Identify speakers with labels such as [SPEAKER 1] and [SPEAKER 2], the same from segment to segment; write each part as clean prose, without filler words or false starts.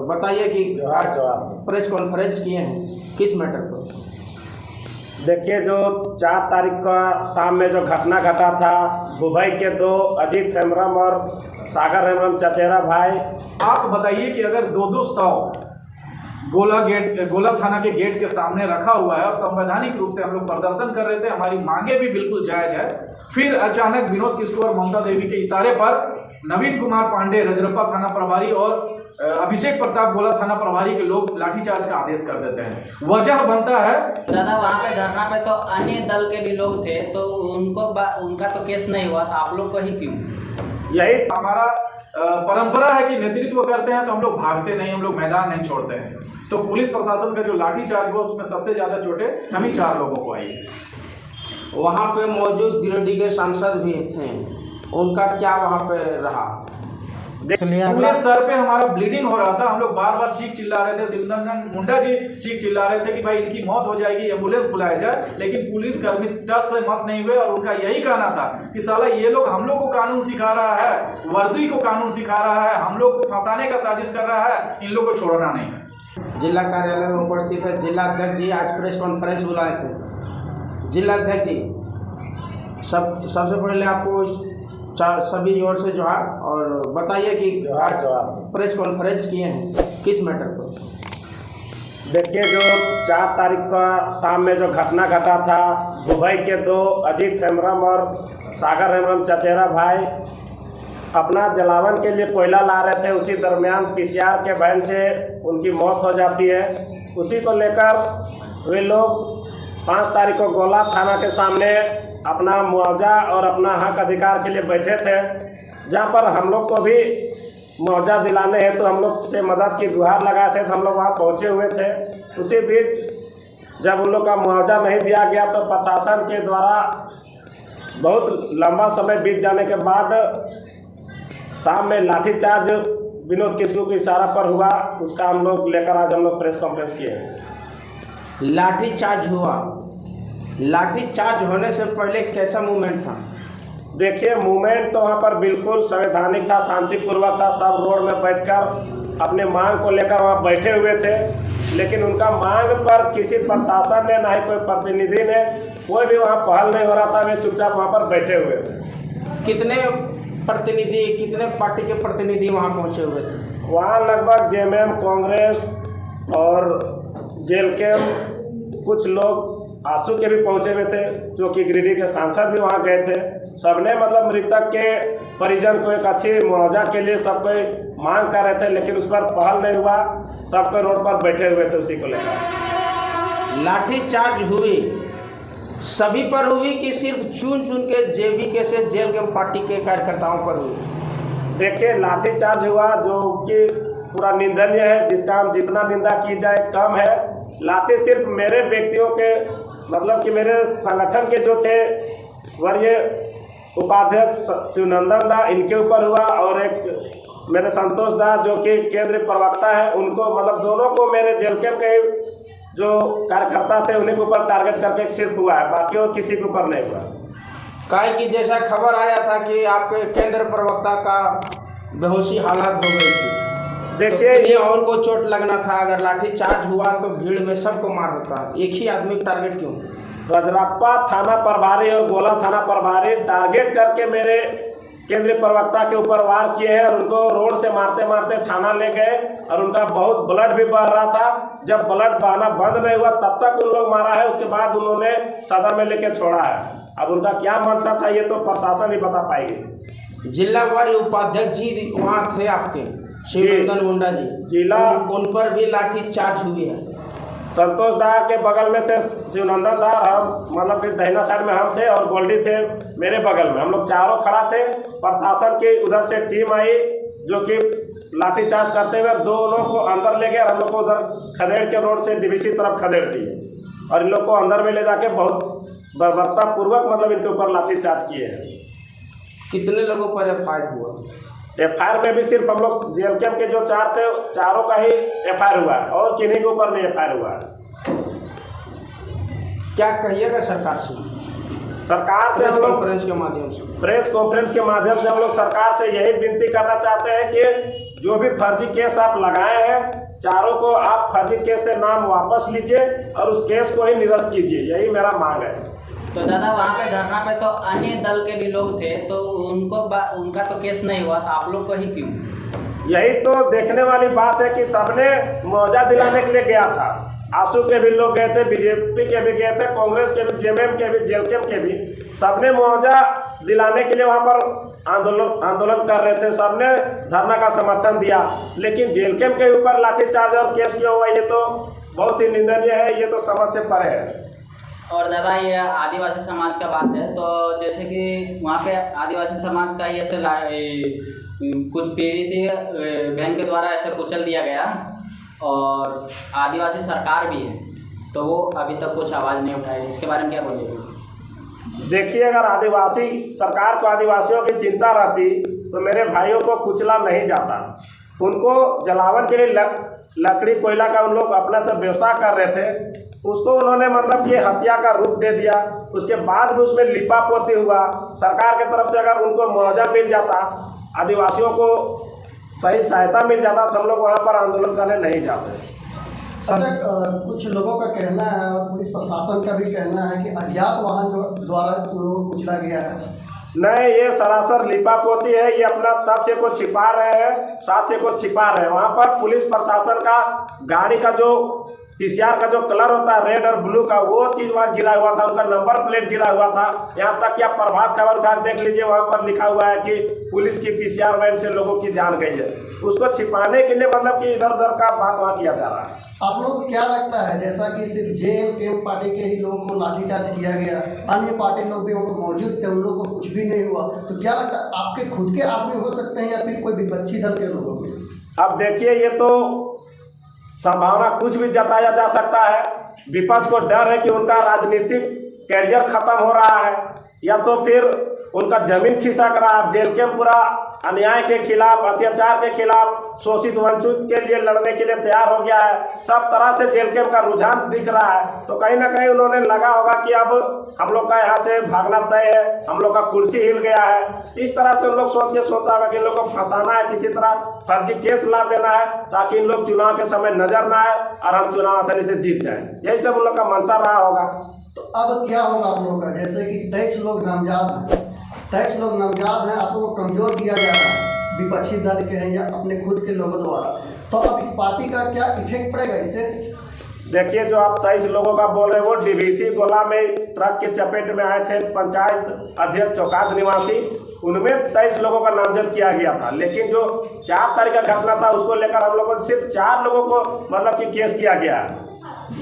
[SPEAKER 1] बताइए कि आज प्रेस कॉन्फ्रेंस किए हैं किस मैटर पर?
[SPEAKER 2] देखिए, जो 4 तारीख का शाम में जो घटना घटा था, दुबई के 2 अजीत हेम्ब्रम और सागर हेम्ब्रम चचेरा भाई।
[SPEAKER 3] आप बताइए कि अगर 200 गोला थाना के गेट के सामने रखा हुआ है और संवैधानिक रूप से हम लोग प्रदर्शन कर रहे थे, हमारी मांगे भी बिल्कुल जायज है, फिर अचानक विनोद किशोर और ममता देवी के इशारे पर नवीन कुमार पांडे रजरप्पा थाना प्रभारी और अभिषेक प्रताप गोला थाना प्रभारी के लोग लाठीचार्ज का आदेश कर देते हैं। वजह बनता है
[SPEAKER 4] दादा, वहाँ पे धरना पे तो अन्य दल के भी लोग थे, तो उनका तो केस नहीं हुआ, आप लोग को ही क्यों?
[SPEAKER 3] यही हमारा परंपरा है कि नेतृत्व करते हैं तो हम लोग भागते नहीं, हम लोग मैदान नहीं छोड़ते हैं। तो पुलिस प्रशासन का जो लाठीचार्ज हुआ उसमें सबसे ज्यादा चोटें हम ही 4 लोगों को आई।
[SPEAKER 1] वहाँ पे मौजूद गिरिडीह के सांसद भी थे, उनका क्या वहाँ पे रहा?
[SPEAKER 3] पूरे सर पे हमारा ब्लीडिंग हो रहा था, हम लोग बार बार चीख चिल्ला रहे थे, शिवनंदन मुंडा जी चीख चिल्ला रहे थे कि भाई इनकी मौत हो जाएगी, एम्बुलेंस बुलाया जाए, लेकिन पुलिस कर्मी टस से मस नहीं हुए और उनका यही कहना था कि साला ये लोग हम लोग को कानून सिखा रहा है, वर्दी को कानून सिखा रहा है, हम लोग को फंसाने का साजिश कर रहा है, इन लोग को छोड़ना नहीं है।
[SPEAKER 1] जिला कार्यालय में उपस्थित है जिला अध्यक्ष जी, आज प्रेस कॉन्फ्रेंस बुलाए थे। जिला अध्यक्ष जी, सबसे पहले आपको सभी ओर से जोहार, और बताइए कि आज प्रेस कॉन्फ्रेंस किए हैं किस मैटर पर?
[SPEAKER 2] देखिए, जो 4 तारीख का शाम में जो घटना घटा था, दुबई के 2 अजीत हेम्ब्रम और सागर हेम्ब्रम चचेरा भाई अपना जलावन के लिए कोयला ला रहे थे, उसी दरमियान पीसीआर के वैन से उनकी मौत हो जाती है। उसी को लेकर वे लोग 5 तारीख को गोला थाना के सामने अपना मुआवजा और अपना हक अधिकार के लिए बैठे थे, जहां पर हम लोग को भी मुआवजा दिलाने हैं तो हम लोग से मदद की गुहार लगाए थे, तो हम लोग वहाँ पहुँचे हुए थे। उसी बीच जब उन लोग का मुआवजा नहीं दिया गया तो प्रशासन के द्वारा बहुत लंबा समय बीत जाने के बाद शाम में लाठीचार्ज विनोद किशोर के इशारा पर हुआ, उसका हम लोग लेकर आज हम लोग प्रेस कॉन्फ्रेंस किए।
[SPEAKER 1] लाठीचार्ज हुआ, लाठीचार्ज होने से पहले कैसा मूवमेंट था?
[SPEAKER 2] देखिए, मूवमेंट तो वहाँ पर बिल्कुल संवैधानिक था, शांतिपूर्वक था। सब रोड में बैठकर अपने मांग को लेकर वहाँ बैठे हुए थे, लेकिन उनका मांग पर किसी प्रशासन ने, ना ही कोई प्रतिनिधि ने, कोई भी वहाँ पहल नहीं हो रहा था। वे चुपचाप वहाँ पर बैठे हुए थे।
[SPEAKER 1] कितने पार्टी के प्रतिनिधि वहाँ पहुँचे हुए थे?
[SPEAKER 2] वहाँ लगभग जेएमएम, कांग्रेस और जेएलकेएम, कुछ लोग आंसू के भी पहुँचे हुए थे, जो कि गिरिडीह के सांसद भी वहाँ गए थे। सबने मतलब मृतक के परिजन को एक अच्छी मुआवजा के लिए सब कोई मांग कर रहे थे, लेकिन उस पर पहल नहीं हुआ। सब कोई रोड पर बैठे हुए थे उसी को लेकर।
[SPEAKER 1] लाठीचार्ज हुई सभी पर हुई कि सिर्फ चुन के जेबीके से जेल के पार्टी के कार्यकर्ताओं पर हुई?
[SPEAKER 2] देखिए, लाठीचार्ज हुआ जो कि पूरा निंदनीय है, जिसका हम जितना निंदा की जाए कम है। लाठी सिर्फ मेरे व्यक्तियों के, मतलब कि मेरे संगठन के जो थे वरीय उपाध्यक्ष शिवनंदन दा, इनके ऊपर हुआ, और एक मेरे संतोष दा जो कि केंद्रीय प्रवक्ता है, उनको, मतलब दोनों को, मेरे जेलकेम के जो कार्यकर्ता थे उन्हीं के ऊपर टारगेट करके सिर्फ हुआ है, बाकी और किसी के ऊपर नहीं हुआ।
[SPEAKER 1] काहे कि जैसा खबर आया था कि आपके केंद्र प्रवक्ता का बेहोशी हालत हो गई थी।
[SPEAKER 2] देखिए,
[SPEAKER 1] तो ये और को चोट लगना था। अगर लाठीचार्ज हुआ तो भीड़ में सबको मार होता, एक ही आदमी को टारगेट क्यों?
[SPEAKER 2] रजरप्पा थाना प्रभारी और गोला थाना प्रभारी टारगेट करके मेरे केंद्रीय प्रवक्ता के ऊपर वार किए हैं, और उनको रोड से मारते मारते थाना ले गए, और उनका बहुत ब्लड भी बह रहा था। जब ब्लड बहना बंद नहीं हुआ तब तक उन लोग मारा है, उसके बाद उन्होंने सदर में लेके छोड़ा है। अब उनका क्या मंशा था ये तो प्रशासन ही बता पाएगी।
[SPEAKER 1] जिला वारी उपाध्यक्ष जी वहाँ थे आपके, शिवनंदन मुंडा जी,
[SPEAKER 2] जिला,
[SPEAKER 1] उन पर भी लाठीचार्ज हुई है।
[SPEAKER 2] संतोष दा के बगल में थे शिवनंदन दा, हम मतलब कि दहिना साइड में हम थे, और गोल्डी थे मेरे बगल में। हम लोग चारों खड़ा थे। प्रशासन की उधर से टीम आई जो कि लाठीचार्ज करते हुए दोनों को अंदर ले गए, और हम लोग को उधर खदेड़ के रोड से डीवीसी तरफ खदेड़ दिए, और इन लोग को अंदर में ले जाके बहुत बर्बरतापूर्वक मतलब इनके ऊपर लाठीचार्ज किए हैं।
[SPEAKER 1] कितने लोगों पर एफआईआर हुआ?
[SPEAKER 2] एफआईआर में भी सिर्फ हम लोग जेएलकेएम के जो 4 थे, चारों का ही एफआईआर हुआ, और किन्हीं के ऊपर नहीं एफआईआर हुआ।
[SPEAKER 1] क्या कहिएगा सरकार से?
[SPEAKER 2] सरकार से हम लोग
[SPEAKER 1] प्रेस कॉन्फ्रेंस के माध्यम से
[SPEAKER 2] हम लोग सरकार से यही विनती करना चाहते हैं कि जो भी फर्जी केस आप लगाए हैं चारों को आप फर्जी केस से नाम वापस लीजिए और उस केस को ही निरस्त कीजिए, यही मेरा मांग है।
[SPEAKER 4] तो दादा वहाँ पे धरना पे तो अन्य दल के भी लोग थे, तो उनका तो केस नहीं हुआ, आप लोग को ही क्यों?
[SPEAKER 2] यही तो देखने वाली बात है कि सबने मुआवजा दिलाने के लिए गया था। आसू के भी लोग गए थे, बीजेपी के भी गए थे, कांग्रेस के भी, जेएमएम के भी, जेएलकेम के भी, सबने मुआवजा दिलाने के लिए वहाँ पर आंदोलन कर रहे थे, सबने धरना का समर्थन दिया। लेकिन जेएलकेम के ऊपर लाठीचार्ज और केस किया हुआ, ये तो बहुत ही निंदनीय है, ये तो समझ से परे है।
[SPEAKER 4] और दादा ये आदिवासी समाज का बात है, तो जैसे कि वहाँ पे आदिवासी समाज का ऐसे कुछ पीवीसी बहन के द्वारा ऐसे कुचल दिया गया और आदिवासी सरकार भी है, तो वो अभी तक कुछ आवाज़ नहीं उठाई, इसके बारे में क्या बोलेंगे?
[SPEAKER 2] देखिए, अगर आदिवासी सरकार को आदिवासियों की चिंता रहती तो मेरे भाइयों को कुचला नहीं जाता। उनको जलावन के लिए लकड़ी कोयला का उन लोग अपना से व्यवस्था कर रहे थे, उसको उन्होंने मतलब कि हत्या का रूप दे दिया। उसके बाद भी उसमें लिपापोती हुआ। सरकार की तरफ से अगर उनको मुआवजा मिल जाता, आदिवासियों को सही सहायता मिल जाता तो हम लोग वहाँ पर आंदोलन करने नहीं जाते।
[SPEAKER 5] अच्छा, कुछ लोगों का कहना है और पुलिस प्रशासन का भी कहना है कि अज्ञात वाहन जो द्वारा लोगों को कुचला गया है।
[SPEAKER 2] नहीं, ये सरासर लिपापोती है, ये अपना तथ्य को छिपा रहे हैं, साक्ष्य को छिपा रहे हैं। वहाँ पर पुलिस प्रशासन का गाड़ी का जो पीसीआर का जो कलर होता है रेड और ब्लू का, वो चीज़ वहाँ गिरा हुआ था, उनका नंबर प्लेट गिरा हुआ था। यहाँ तक कि आप प्रभात खबर उठा देख लीजिए, वहाँ पर लिखा हुआ है कि पुलिस की पीसीआर वैन से लोगों की जान गई है। उसको छिपाने के लिए मतलब कि इधर उधर का बात वहाँ किया जा रहा है।
[SPEAKER 5] आप लोगों को क्या लगता है, जैसा कि सिर्फ जेएलकेम पार्टी के ही लोगों को लाठीचार्ज किया गया, अन्य पार्टी लोग भी वहाँ पर मौजूद थे, उन लोगों को कुछ भी नहीं हुआ, तो क्या लगता है आपके खुद के आदमी हो सकते हैं या फिर कोई विपक्षी दल के लोगों के?
[SPEAKER 2] अब देखिए, ये तो संभावना कुछ भी जताया जा सकता है। विपक्ष को डर है कि उनका राजनीतिक कैरियर खत्म हो रहा है या तो फिर उनका जमीन खिसक रहा है। जेएलकेम पूरा अन्याय के खिलाफ, अत्याचार के खिलाफ, शोषित वंचित के लिए लड़ने के लिए तैयार हो गया है। सब तरह से जेएलकेम का रुझान दिख रहा है, तो कहीं ना कहीं उन्होंने लगा होगा कि अब हम लोग का यहाँ से भागना तय है, हम लोग का कुर्सी हिल गया है। इस तरह से उन लोग सोचा होगा कि इन लोग को फंसाना है, किसी तरह फर्जी केस ला देना है ताकि इन लोग चुनाव के समय नजर ना आए और हम चुनाव आसानी से जीत जाए। यही सब उन लोग का मंशा रहा होगा।
[SPEAKER 5] तो अब क्या होगा आप लोगों का, जैसे कि 23 लोग नामजद हैं, 23 लोग नामजद हैं, आप लोगों को कमजोर किया जा रहा है विपक्षी दल के हैं या अपने खुद के लोगों द्वारा, तो अब इस पार्टी का क्या इफेक्ट पड़ेगा इससे?
[SPEAKER 2] देखिए, जो आप 23 लोगों का बोल रहे हैं वो डीवीसी गोला में ट्रक के चपेट में आए थे, पंचायत अध्यक्ष चौकात निवासी, उनमें 23 लोगों का नामजद किया गया था। लेकिन जो 4 तारीख का घटना था उसको लेकर हम लोगों को सिर्फ 4 लोगों को मतलब कि केस किया गया।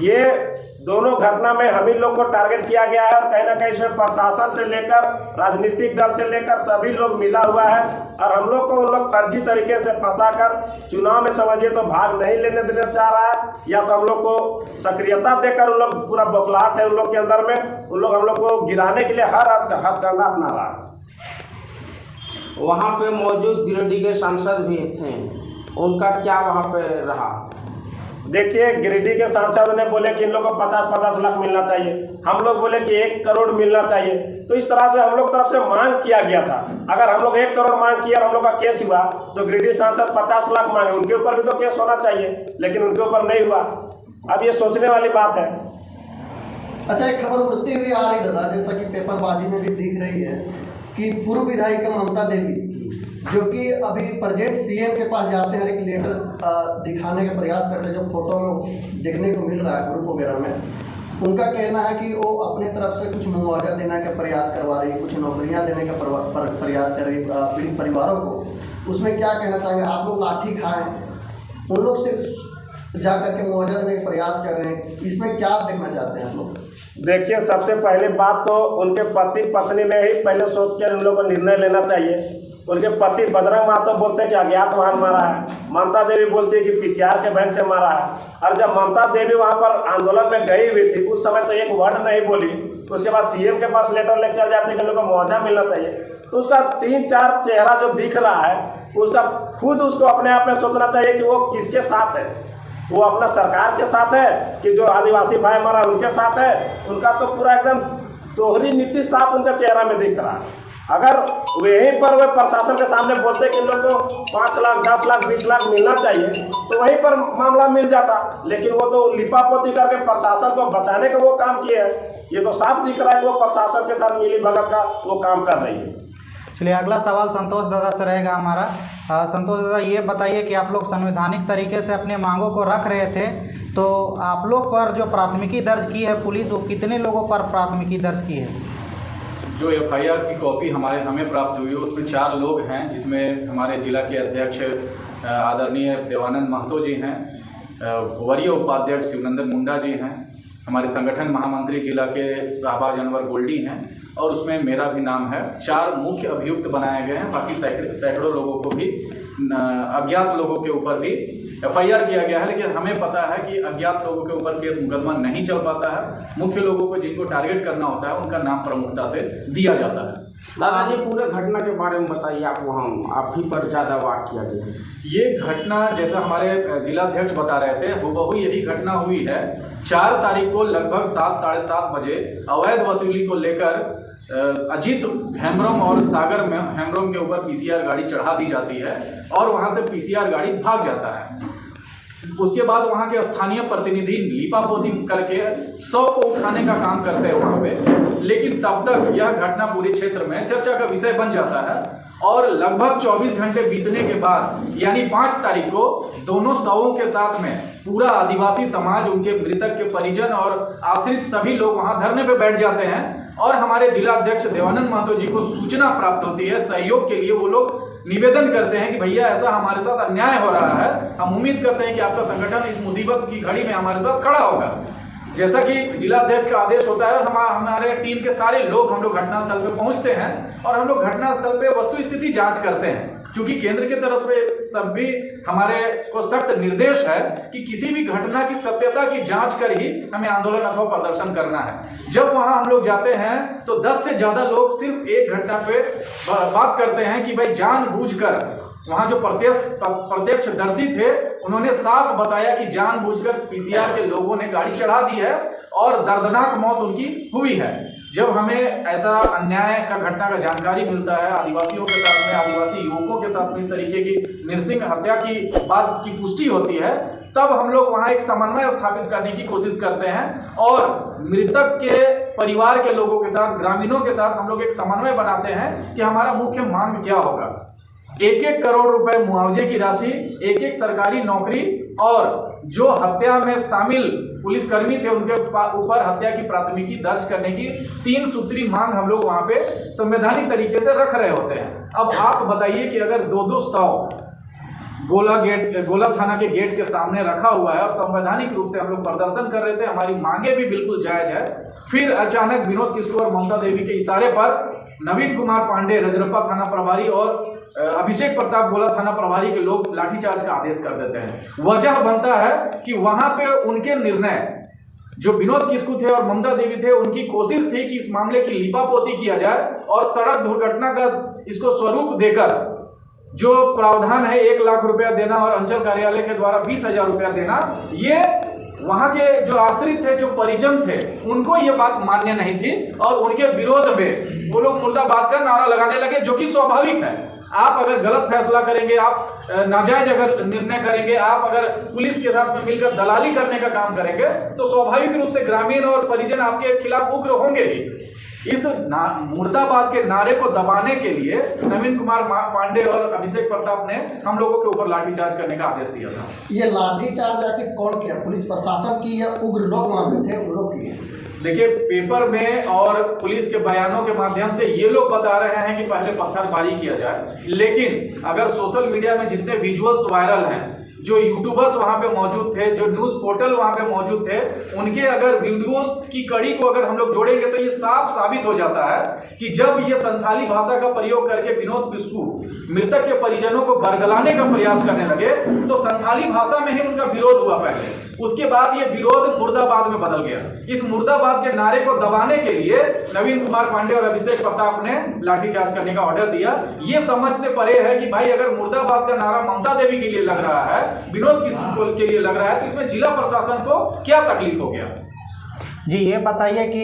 [SPEAKER 2] ये दोनों घटना में हम ही लोग को टारगेट किया गया है और कहीं ना कहीं इसमें प्रशासन से लेकर राजनीतिक दल से लेकर सभी लोग मिला हुआ है और हम लोग को उन लोग फर्जी तरीके से फंसाकर चुनाव में समझिए तो भाग नहीं लेने देना चाह रहा है, या तो हम लोग को सक्रियता देकर उन लोग पूरा बौखलाहट है उन लोग के अंदर में, उन लोग हम लोग को गिराने के लिए हर हथकंडा अपना रहा है।
[SPEAKER 1] वहाँ पे मौजूद गिरिडीह के सांसद भी थे, उनका क्या वहाँ पे रहा?
[SPEAKER 2] देखिए, गिरिडीह के सांसद ने बोले कि इन लोगों को 50-50 लाख मिलना चाहिए, हम लोग बोले कि 1 करोड़ मिलना चाहिए। तो इस तरह से हम लोग तरफ से मांग किया गया था। अगर हम लोग 1 करोड़ मांग किया और हम लोग का केस हुआ तो गिरिडीह सांसद 50 लाख मांगे, उनके ऊपर भी तो केस होना चाहिए, लेकिन उनके ऊपर नहीं हुआ। अब ये सोचने वाली बात है।
[SPEAKER 5] अच्छा, एक खबर उड़ती हुई आ रही दादा, जैसा कि पेपरबाजी में भी दिख रही है कि पूर्व विधायिका ममता देवी जो कि अभी प्रेजेंट सीएम के पास जाते हैं, एक लेटर दिखाने का प्रयास करते हैं, जो फोटो में देखने को मिल रहा है ग्रुप वगैरह में, उनका कहना है कि वो अपने तरफ से कुछ मुआवजा देने का प्रयास करवा रही है, कुछ नौकरियां देने का प्रयास कर रही है पीड़ित परिवारों को। उसमें क्या कहना चाहेंगे? आप लोग लाठी खाएं, उन लोग सिर्फ जा करके मुआवजा देने का प्रयास कर रहे हैं, इसमें क्या देखना चाहते हैं आप लोग?
[SPEAKER 2] देखिए, सबसे पहले बात तो उनके पति पत्नी में ही पहले सोच कर उन लोगों को निर्णय लेना चाहिए। उनके पति बजरंग महतो बोलते हैं कि अज्ञात वाहन मारा है, ममता देवी बोलती है कि पीसीआर के वैन से मारा है। और जब ममता देवी वहाँ पर आंदोलन में गई हुई थी उस समय तो एक वर्ड नहीं बोली, उसके बाद सीएम के पास लेटर लेकर चल जाते हैं कि लोगों को मुआवजा मिलना चाहिए। तो उसका 3-4 चेहरा जो दिख रहा है उसका खुद उसको अपने आप में सोचना चाहिए कि वो किसके साथ है। वो अपना सरकार के साथ है कि जो आदिवासी भाई मरा उनके साथ है? उनका तो पूरा एकदम दोहरी नीति साफ उनका चेहरा में दिख रहा है। अगर यहीं पर वे प्रशासन के सामने बोलते कि इन लोग को 5 लाख 10 लाख 20 लाख मिलना चाहिए तो वहीं पर मामला मिल जाता, लेकिन वो तो लिपापोती करके प्रशासन को बचाने का वो काम किए हैं। ये तो साफ दिख रहा है कि वो प्रशासन के साथ मिली भगत का वो काम कर रही है।
[SPEAKER 6] चलिए अगला सवाल संतोष दादा से रहेगा हमारा। संतोष दादा ये बताइए कि आप लोग संवैधानिक तरीके से अपने मांगों को रख रहे थे, तो आप लोग पर जो प्राथमिकी दर्ज की है पुलिस, वो कितने लोगों पर प्राथमिकी दर्ज की है?
[SPEAKER 3] जो FIR की कॉपी हमें प्राप्त हुई है उसमें 4 लोग हैं, जिसमें हमारे जिला के अध्यक्ष आदरणीय देवानंद महतो जी हैं, वरीय उपाध्यक्ष शिवनंदन मुंडा जी हैं, हमारे संगठन महामंत्री जिला के शाहबाज अनवर गोल्डी हैं और उसमें मेरा भी नाम है। 4 मुख्य अभियुक्त बनाए गए हैं, बाकी सैकड़ों लोगों को भी, अज्ञात लोगों के ऊपर भी FIR किया गया है। लेकिन हमें पता है कि अज्ञात लोगों के ऊपर केस मुकदमा नहीं चल पाता है। मुख्य लोगों को जिनको टारगेट करना होता है उनका नाम प्रमुखता से दिया जाता है।
[SPEAKER 1] दादाजी पूरे घटना के बारे में बताइए, आप ही पर ज़्यादा वार किया गया।
[SPEAKER 3] ये घटना जैसा हमारे जिलाध्यक्ष बता रहे थे हुबहू यही घटना हुई है। 4 तारीख को लगभग 7 साढ़े 7 बजे अवैध वसूली को लेकर अजीत हेम्ब्रम और सागर में हेम्ब्रम के ऊपर PCR गाड़ी चढ़ा दी जाती है और वहां से PCR गाड़ी भाग जाता है। उसके बाद वहां के स्थानीय प्रतिनिधि लिपापोती करके 100 को उठाने का काम करते हैं वहां पे, लेकिन तब तक यह घटना पूरे क्षेत्र में चर्चा का विषय बन जाता है और लगभग 24 घंटे बीतने के बाद यानी 5 तारीख को दोनों शवों के साथ में पूरा आदिवासी समाज, उनके मृतक के परिजन और आश्रित सभी लोग वहां धरने पे बैठ जाते हैं और हमारे जिला अध्यक्ष देवानंद महतो जी को सूचना प्राप्त होती है। सहयोग के लिए वो लोग निवेदन करते हैं कि भैया ऐसा हमारे साथ अन्याय हो रहा है, हम उम्मीद करते हैं कि आपका संगठन इस मुसीबत की घड़ी में हमारे साथ खड़ा होगा। जैसा कि जिला अध्यक्ष का आदेश होता है और हमारे टीम के सारे लोग हम लोग घटनास्थल पे पहुंचते हैं और हम लोग घटनास्थल पे वस्तु स्थिति जांच करते हैं। क्योंकि केंद्र की तरफ से सब भी हमारे को सख्त निर्देश है कि किसी भी घटना की सत्यता की जांच कर ही हमें आंदोलन अथवा प्रदर्शन करना है। जब वहां हम लोग जाते हैं तो 10 से ज्यादा लोग सिर्फ एक घटना पे बात करते हैं कि भाई जानबूझकर, वहां जो प्रत्यक्षदर्शी थे उन्होंने साफ बताया कि जानबूझकर PCR के लोगों ने गाड़ी चढ़ा दी है और दर्दनाक मौत उनकी हुई है। जब हमें ऐसा अन्याय का घटना का जानकारी मिलता है, आदिवासियों के साथ में, आदिवासी युवकों के साथ में इस तरीके की नृशंस हत्या की बात की पुष्टि होती है, तब हम लोग वहां एक समन्वय स्थापित करने की कोशिश करते हैं और मृतक के परिवार के लोगों के साथ, ग्रामीणों के साथ हम लोग एक समन्वय बनाते हैं कि हमारा मुख्य मांग क्या होगा। 1-1 करोड़ रुपए मुआवजे की राशि, 1-1 सरकारी नौकरी और जो हत्या में शामिल पुलिसकर्मी थे उनके ऊपर हत्या की प्राथमिकी दर्ज करने की 3 सूत्री मांग हम लोग वहां पे संवैधानिक तरीके से रख रहे होते हैं। अब आप बताइए कि अगर 200 गोला थाना के गेट के सामने रखा हुआ है और संवैधानिक रूप से हम लोग प्रदर्शन कर रहे थे, हमारी मांगे भी बिल्कुल जायज है, फिर अचानक विनोद किस्कू और ममता देवी के इशारे पर नवीन कुमार पांडे रजरप्पा थाना प्रभारी और अभिषेक प्रताप गोला थाना प्रभारी के लोग लाठीचार्ज का आदेश कर देते हैं। वजह बनता है कि वहां पे उनके निर्णय, जो विनोद किस्कू थे और ममता देवी थे, उनकी कोशिश थी कि इस मामले की लिपापोती किया जाए और सड़क दुर्घटना का इसको स्वरूप देकर जो प्रावधान है 1 लाख रुपया देना और अंचल कार्यालय के द्वारा 20,000 रुपया देना, ये वहां के जो आश्रित थे, जो परिजन थे, उनको ये बात मान्य नहीं थी और उनके विरोध में वो लोग मुर्दाबाद का नारा लगाने लगे, जो कि स्वाभाविक है। आप अगर गलत फैसला करेंगे, आप नाजायज अगर निर्णय करेंगे, आप अगर पुलिस के साथ में मिलकर दलाली करने का काम करेंगे तो स्वाभाविक रूप से ग्रामीण और परिजन आपके खिलाफ उग्र होंगे ही। इस मुर्दाबाद के नारे को दबाने के लिए नवीन कुमार पांडे और अभिषेक प्रताप ने हम लोगों के ऊपर लाठीचार्ज करने का आदेश दिया था।
[SPEAKER 5] ये लाठीचार्ज आखिर कौन किया? पुलिस प्रशासन की या उग्र लोग वहां पे थे, उन लोग किए?
[SPEAKER 3] देखिए, पेपर में और पुलिस के बयानों के माध्यम से ये लोग बता रहे हैं कि पहले पत्थरबाजी किया जाए, लेकिन अगर सोशल मीडिया में जितने विजुअल्स वायरल हैं, जो यूट्यूबर्स वहां पे मौजूद थे, जो न्यूज पोर्टल वहां पे मौजूद थे, उनके अगर वीडियोस की कड़ी को अगर हम लोग जोड़ेंगे तो ये साफ साबित हो जाता है कि जब ये संथाली भाषा का प्रयोग करके विनोद किस्कू मृतक के परिजनों को बरगलाने का प्रयास करने लगे तो संथाली भाषा में ही उनका विरोध हुआ पहले, उसके बाद ये विरोध मुर्दाबाद में बदल गया। इस मुर्दाबाद के नारे को दबाने के लिए नवीन कुमार पांडे और अभिषेक प्रताप ने लाठीचार्ज करने का ऑर्डर दिया। ये समझ से परे है कि भाई अगर मुर्दाबाद का नारा ममता देवी के लिए लग रहा है, विनोद किस्कू के लिए लग रहा है, तो इसमें जिला प्रशासन को क्या तकलीफ हो गया?
[SPEAKER 6] जी ये बताइए कि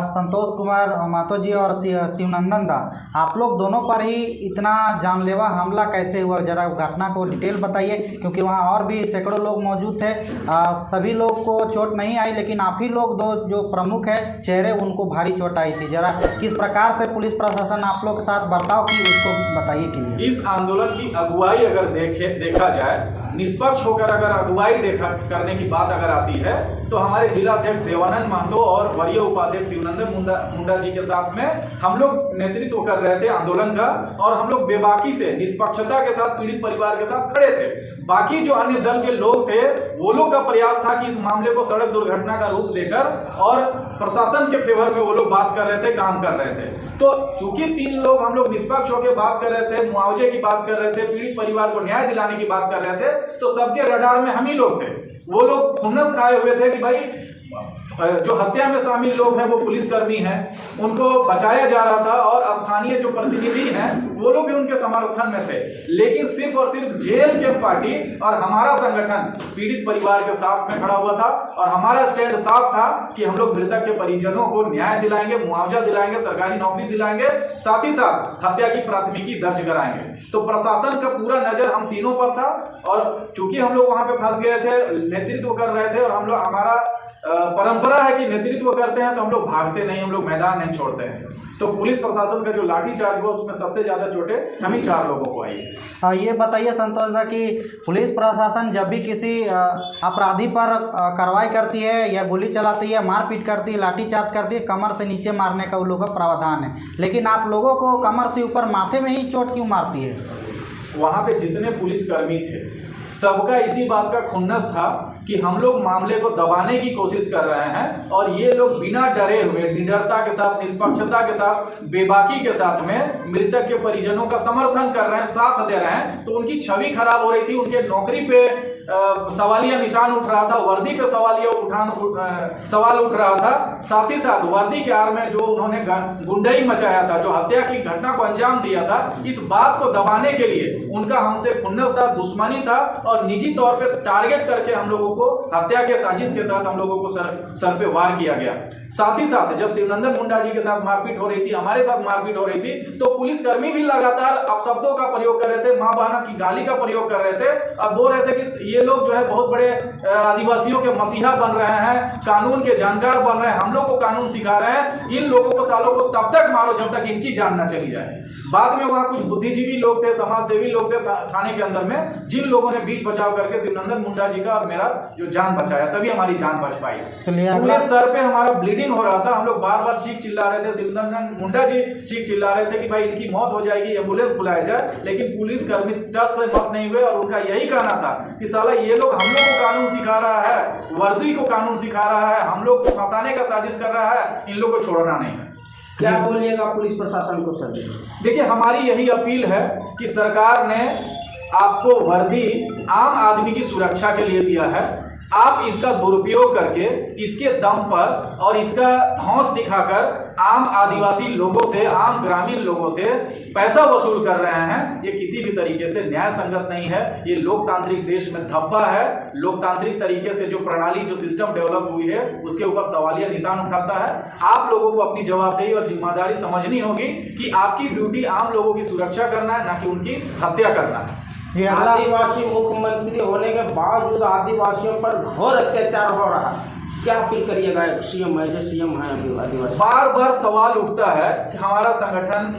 [SPEAKER 6] संतोष कुमार महतो जी और शिवनंदन दा, आप लोग दोनों पर ही इतना जानलेवा हमला कैसे हुआ, जरा घटना को डिटेल बताइए, क्योंकि वहाँ और भी सैकड़ों लोग मौजूद थे। सभी लोग को चोट नहीं आई, लेकिन आप ही लोग दो जो प्रमुख है चेहरे, उनको भारी चोट आई थी। जरा किस प्रकार से पुलिस प्रशासन आप लोग के साथ बर्ताव की, उसको बताइए क्लियर।
[SPEAKER 3] इस आंदोलन की अगुवाई अगर देखा जाए, निष्पक्ष होकर अगर अगुवाई करने की बात अगर आती है, तो हमारे जिला अध्यक्ष देवानंद महतो और वरीय उपाध्यक्ष शिवनंदन मुंडा जी के साथ में हम लोग नेतृत्व कर रहे थे आंदोलन का, और हम लोग बेबाकी से निष्पक्षता के साथ पीड़ित परिवार के साथ खड़े थे। बाकी जो अन्य दल के लोग थे, वो लोग का प्रयास था कि इस मामले को सड़क दुर्घटना का रूप देकर और प्रशासन के फेवर में वो लोग बात कर रहे थे, काम कर रहे थे। तो चूंकि 3 लोग हम लोग निष्पक्ष होकर बात कर रहे थे, मुआवजे की बात कर रहे थे, पीड़ित परिवार को न्याय दिलाने की बात कर रहे थे, तो सबके रडार में हम ही लोग थे। वो लोग खुन्नस खाए हुए थे कि भाई जो हत्या में शामिल लोग हैं वो पुलिसकर्मी हैं, उनको बचाया जा रहा था, और स्थानीय जो प्रतिनिधि हैं वो लोग भी उनके समर्थन में थे। लेकिन सिर्फ और सिर्फ जेल के पार्टी और हमारा संगठन पीड़ित परिवार के साथ में खड़ा हुआ था, और हमारा स्टैंड साफ था कि हम लोग मृतक के परिजनों को न्याय दिलाएंगे, मुआवजा दिलाएंगे, सरकारी नौकरी दिलाएंगे, साथ ही साथ हत्या की प्राथमिकी दर्ज कराएंगे। तो प्रशासन का पूरा नजर हम तीनों पर था, और चूंकि हम लोग वहां पे फंस गए थे, नेतृत्व कर रहे थे, और हम लोग, हमारा परंपरा है कि नेतृत्व करते हैं तो हम लोग भागते नहीं, हम लोग मैदान नहीं छोड़ते हैं। तो पुलिस प्रशासन का जो लाठीचार्ज हुआ उसमें सबसे ज्यादा चोटें हम ही 4 लोगों को आई।
[SPEAKER 6] ये बताइए संतोष दा कि पुलिस प्रशासन जब भी किसी अपराधी पर कार्रवाई करती है या गोली चलाती है, मारपीट करती है, लाठीचार्ज करती है, कमर से नीचे मारने का उन लोगों का प्रावधान है, लेकिन आप लोगों को कमर से ऊपर माथे में ही चोट क्यों मारती है?
[SPEAKER 3] वहां पे जितने पुलिसकर्मी थे, सबका इसी बात का खुन्नस था कि हम लोग मामले को दबाने की कोशिश कर रहे हैं, और ये लोग बिना डरे हुए, निडरता के साथ, निष्पक्षता के साथ, बेबाकी के साथ में मृतक के परिजनों का समर्थन कर रहे हैं, साथ दे रहे हैं। तो उनकी छवि खराब हो रही थी, उनके नौकरी पे सवालिया निशान उठ रहा था, वर्दी पे सवाल उठ रहा था, साथ ही साथ वर्दी के आड़ में जो उन्होंने गुंडाई मचाया था, जो हत्या की घटना को अंजाम दिया था, इस बात को दबाने के लिए उनका हमसे खुन्नस था, दुश्मनी था, और निजी तौर पे टारगेट करके हम लोगों को हत्या के साजिश के तहत हम लोगों को सर पे वार किया गया। साथ ही साथ जब शिवनंदन मुंडा जी के साथ मारपीट हो रही थी, हमारे साथ मारपीट हो रही थी, तो पुलिसकर्मी भी लगातार अपशब्दों का प्रयोग कर रहे थे, मां बहना की गाली का प्रयोग कर रहे थे, और बोल रहे थे कि ये लोग जो है बहुत बड़े आदिवासियों के मसीहा बन रहे हैं, कानून के जानकार बन रहे हैं, हम लोग को कानून सिखा रहे हैं, इन लोगों को, सालों को तब तक मारो जब तक इनकी जान न चली जाए। बाद में वहां कुछ बुद्धिजीवी लोग थे, समाजसेवी लोग थे थाने के अंदर में, जिन लोगों ने बीच बचाव करके शिवनंदन मुंडा जी का और मेरा जो जान बचाया, तभी हमारी जान बच पाई। पूरे सर पे हमारा ब्लीडिंग हो रहा था, हम लोग बार बार चीख चिल्ला रहे थे, शिवनंदन मुंडा जी चीख चिल्ला रहे थे कि भाई इनकी मौत हो जाएगी, एम्बुलेंस बुलाया जाए, लेकिन पुलिसकर्मी टस से मस नहीं हुए, और उनका यही कहना था कि साला ये लोग हम लोग को कानून सिखा रहा है, वर्दी को कानून सिखा रहा है, हम लोग को फंसाने का साजिश कर रहा है, इन लोग को छोड़ना नहीं है।
[SPEAKER 1] क्या बोलिएगा पुलिस प्रशासन को सर?
[SPEAKER 3] देखिए, हमारी यही अपील है कि सरकार ने आपको वर्दी आम आदमी की सुरक्षा के लिए दिया है, आप इसका दुरुपयोग करके, इसके दम पर और इसका धौंस दिखाकर आम आदिवासी लोगों से, आम ग्रामीण लोगों से पैसा वसूल कर रहे हैं। ये किसी भी तरीके से न्याय संगत नहीं है, ये लोकतांत्रिक देश में धब्बा है। लोकतांत्रिक तरीके से जो प्रणाली, जो सिस्टम डेवलप हुई है, उसके ऊपर सवालिया निशान उठाता है। आप लोगों को अपनी जवाबदेही और जिम्मेदारी समझनी होगी कि आपकी ड्यूटी आम लोगों की सुरक्षा करना है, ना कि उनकी हत्या करना है।
[SPEAKER 1] आदिवासी मुख्यमंत्री होने के बावजूद आदिवासियों पर घोर अत्याचार हो रहा है, क्या अपील करिएगा? सीएम है, जो सीएम है अभी आदिवासी,
[SPEAKER 3] बार बार सवाल उठता है कि हमारा संगठन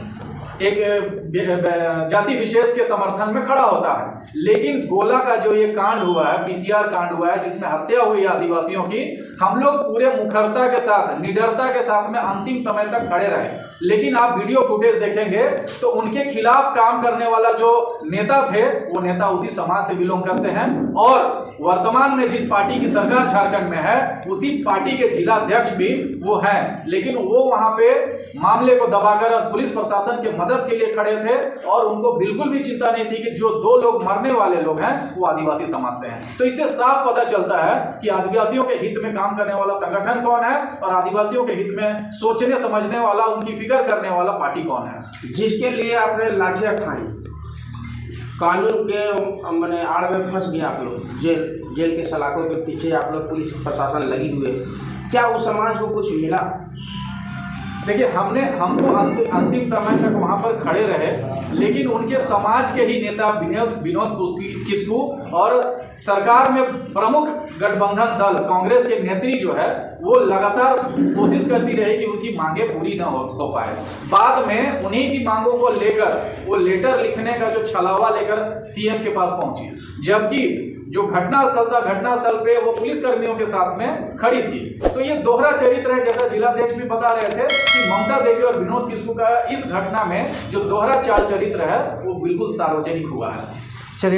[SPEAKER 3] एक जाति विशेष के समर्थन में खड़ा होता है, लेकिन गोला का जो ये कांड हुआ है, पीसीआर कांड हुआ है, जिसमें हत्या हुई है आदिवासियों की, हम लोग पूरे मुखरता के साथ, निडरता के साथ में अंतिम समय तक खड़े रहे। लेकिन आप वीडियो फुटेज देखेंगे तो उनके खिलाफ काम करने वाला जो नेता थे, वो नेता उसी समाज से बिलोंग करते हैं, और वर्तमान में जिस पार्टी की सरकार झारखंड में है, उसी पार्टी के जिला अध्यक्ष भी वो हैं। लेकिन वो वहां पे मामले को दबाकर और पुलिस प्रशासन के मदद के लिए खड़े थे, और उनको बिल्कुल भी चिंता नहीं थी कि जो 2 लोग मरने वाले लोग हैं वो आदिवासी समाज से हैं। तो इससे साफ पता चलता है कि आदिवासियों के हित में काम करने वाला संगठन कौन है, और आदिवासियों के हित में सोचने समझने वाला, उनकी फिक्र करने वाला पार्टी कौन है।
[SPEAKER 1] जिसके लिए आपने लाठियां खाई, कानून के मैंने आड़ में फंस गया आप लोग, जेल के सलाखों के पीछे आप लोग पुलिस प्रशासन लगी हुए, क्या उस समाज को कुछ मिला?
[SPEAKER 3] देखिए हम तो अंतिम समय तक वहां पर खड़े रहे, लेकिन उनके समाज के ही नेता विनोद किस्कू और सरकार में प्रमुख गठबंधन दल कांग्रेस के नेत्री जो है वो लगातार कोशिश करती रही कि उनकी मांगे पूरी न हो पाए। बाद में उन्हीं की मांगों को लेकर वो लेटर लिखने का जो छलावा लेकर सीएम के पास पहुंची, जबकि जो घटनास्थल पे वो पुलिस कर्मियों के साथ में खड़ी थी। तो ये दोहरा चरित्र है, जैसा जिलाध्यक्ष भी बता रहे थे कि ममता देवी और विनोद किस्कू का इस घटना में जो दोहरा चाल चरित्र है वो बिल्कुल सार्वजनिक हुआ है।
[SPEAKER 6] चलिए।